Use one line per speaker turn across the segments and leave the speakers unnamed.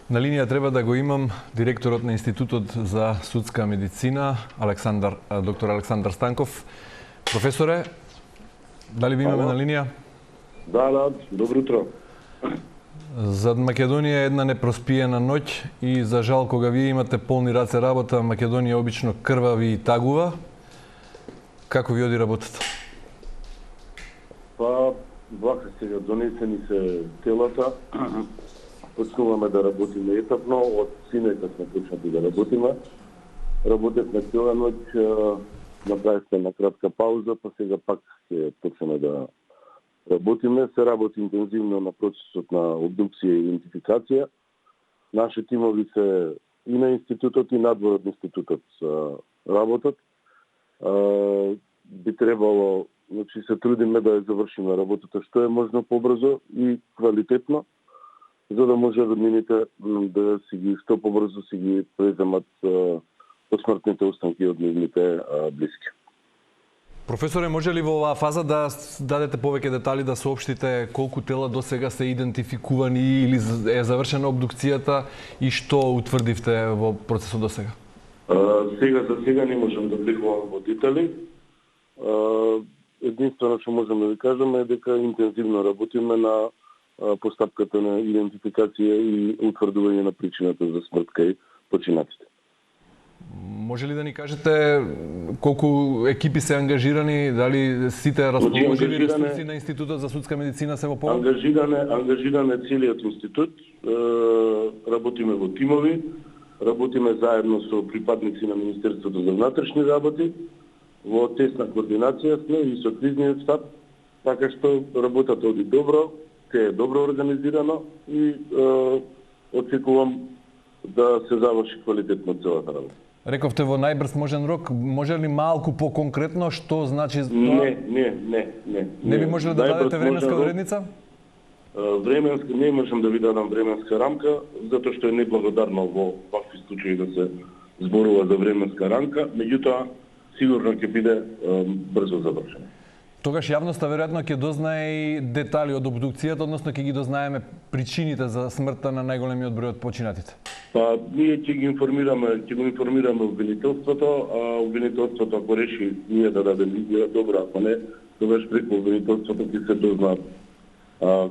На линија треба да го имам директорот на Институтот за судска медицина, доктор Александар Станков. Професоре, дали ви имаме на линија?
Да, добро утро.
За Македонија е една непроспиена ноќ и за жал кога вие имате полни раце работа, Македонија обично крвави и тагува. Како ви оди работата?
Вака сега донесени се телата. Почнуваме да работиме етапно, од синека сме почнати да работиме. Работевме цела ноќ, направивме на кратка пауза, па сега пак ќе почнеме да работиме. Се работи интензивно на процесот на обдукција и идентификација. Наши тимови се и на институтот и надвор од институтот работат. Би требало, значи се трудиме да ја завршиме работата што е можно побрзо и квалитетно, за да може роднините да си ги што побрзо си ги преземат посмртните останки од нивните блиски.
Професоре, може ли во оваа фаза да дадете повеќе детали, да соопштите колку тела до сега се идентификувани или е завршена обдукцијата и што утврдивте во процесот до сега?
За сега не можам да влегувам во детали. Единствено што можам да ви кажеме е дека интензивно работиме на постапката на идентификација и утврдување на причината за смрт кај починатите.
Може ли да ни кажете колку екипи се ангажирани, дали сите расположиви ресурси на Институтот за судска медицина се во помош?
Ангажиран е целиот институт, работиме во тимови, работиме заедно со припадници на Министерството за внатрешни работи, во тесна координација сме и со кризниот штаб, така што работата оди добро, е добро организирано и очекувам да се заврши квалитетно целата работа.
Рековте во најбрз можен рок, може ли малку по-конкретно што значи тоа?
Не
би можеле да дадете временска одредница?
Временска не можам да ви дадам временска рамка, затоа што е неблагодарно во вакви случаи да се зборува за временска рамка, меѓутоа сигурно ќе биде брзо завршено.
Тогаш јавноста веројатно ќе дознае и детали од обдукцијата, односно ќе ги дознаеме причините за смртта на најголемиот број од починатите.
Ние ќе го информираме обвинителството, а обвинителството ако реши ние да даде изјава, добро, ако не, тогаш преку обвинителството ќе се дознаат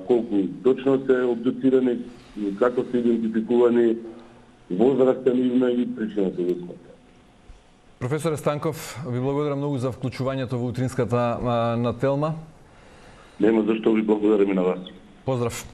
колку точно се обдуцирани, како се идентификувани, возраста нивна и причината за смрт.
Професоре Станков, ви благодарам многу за вклучувањето во утринската на Телма.
Нема зашто, ви благодарам и на вас.
Поздрав.